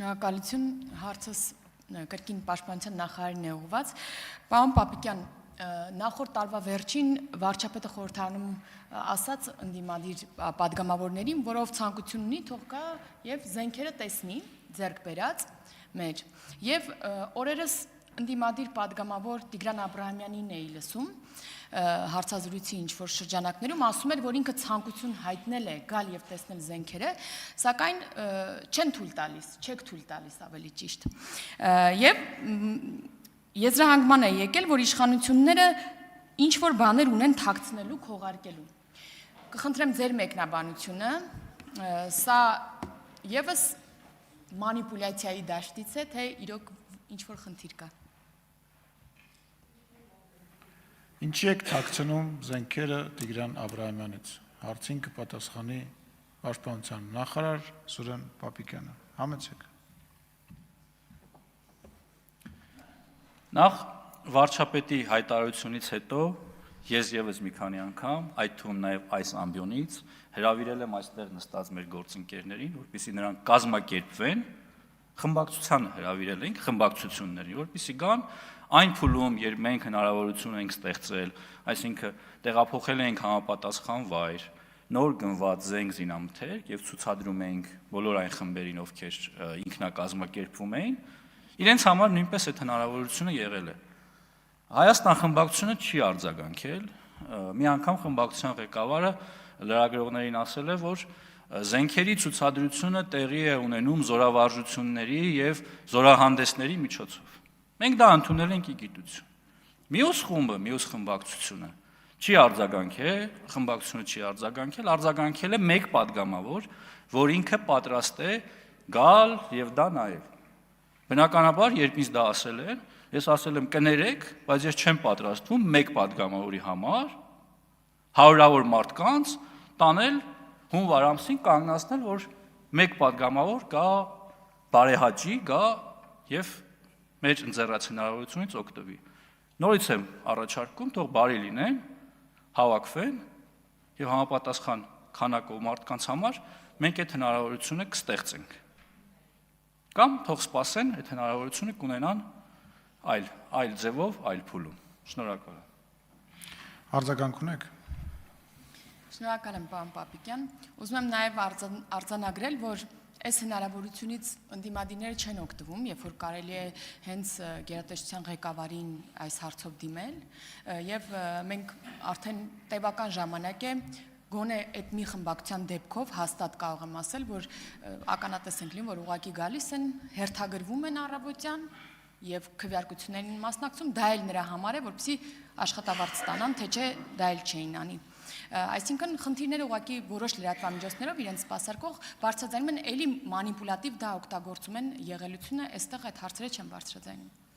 Շնորհակալություն, հարցս կրկին պաշտպանության նախարարին է ուղղված։ Պարոն Պապիկյան, նախորդ տարվա վերջին վարչապետը խորհրդարանում ասաց ընդդիմադիր պատգամավորներին, որով ցանկություն ունի, թող գա եւ զենքերը տեսնի, ձեռք բերած մեր։ Եվ օրերս ընդդիմադիր պատգամավոր Տիգրան Աբրահամյանին էի լսում հարցազրույցի ինչ-որ շրջանակներում, ասում էր, որ ինքը ցանկություն հայտնել է գալ եւ տեսնել զենքերը, սակայն չեն թույլ տալիս, չեք թույլ տալիս ավելի ճիշտ։ Եվ եզրահանգման է եկել, որ իշխանությունները ինչ-որ բաներ ունեն թաքցնելու, քողարկելու։ Կխնդրեմ ձեր մեկնաբանությունը, սա եւս մանիպուլյացիայի դաշտից է, թե իրոք ինչ-որ խնդիր կա։ Ինչի եք թաքցնում զենքերը Տիգրան Աբրահամյանից, հարցին կպատասխանի պաշտպանության նախարար Սուրեն Պապիկյանը, համեցեք։ Նախ վարչապետի հայտարարությունից հետո ես եւս մի քանի անգամ, այդ թվում նաեւ այս ամբիոնից հրավիրել եմ այստեղ նստած մեր գործընկերներին, որպեսզի նրանք կազմակերպվեն, խմբակցության հրավիրել ենք խմբակցություններին, որպեսզի գան այն փուլում, երբ մենք հնարավորություն ենք ստեղծել, այսինքն տեղափոխել ենք համապատասխան վայր, նոր գնված զենք զինամթերք եւ ցուցադրում ենք բոլոր այն խմբերին, ովքեր ինքնակազմակերպվում էին, իրենց համար նույնպես այդ հնարավորությունը եղել է։ Հայաստան խմբակցությունը չի արձագանքել, մի անգամ խմբակցության ղեկավարը լրագրողներին ասել է, որ զենքերի ցուցադրությունը տեղի է ունենում զորավարժությունների եւ զորահանդեսների միջոցով։ Մենք դա ընդունել ենք ի գիտություն։ Մյուս խումբը, մյուս խմբակցությունը չի արձագանքել, խմբակցությունը չի արձագանքել է մեկ падգամավոր, որ ինքը պատրաստ է գալ եւ դա նայել։ Բնականաբար, երբ ինձ դա ասել են, ես ասել եմ կներեք, բայց ես չեմ պատրաստվում մեկ падգամավորի համար հարյուրավոր մարդկանց տանել հունվար ամսին կանգնացնել, որ մեկ падգամավոր գա բարեհաճի, գա եւ մեր ընձեռած հնարավորությունից օգտվի։ Նորից եմ առաջարկում, թող բարի լինեն, հավաքվեն եւ համապատասխան քանակով մարդկանց համար մենք այդ հնարավորությունը կստեղծենք։ Կամ թող սպասեն, այդ հնարավորությունը կունենան այլ ձևով, այլ փուլում։ Շնորհակալ եմ։ Արձագանք ունեք։ Շնորհակալ եմ, պարոն Պապիկյան։ Ուզում եմ նաեւ արձանագրել, որ այս հնարավորությունից ընդդիմադիրները չեն օգտվում, երբ որ կարելի է հենց գերատեսչության ղեկավարին այս հարցով դիմել, եւ մենք արդեն տևական ժամանակ է գոնե այդ մի խմբակցության դեպքով հաստատ կարող եմ ասել, որ ականատես ենք լինում, որ ուղղակի գալիս են, հերթագրվում են առավոտյան եւ քվեարկություններին մասնակցում, դա էլ նրա համար է, որպեսզի աշխատավարձ ստանան, թե չէ դա էլ չէին անի։ Այսինքն խնդիրները ուղղակի որոշ լրատվամիջոցներով իրենց սպասարկող բարձրաձայնում են, էլի մանիպուլատիվ դա օգտագործում են եղելությունը, այստեղ այդ հարցերը չեն բարձրաձայնում։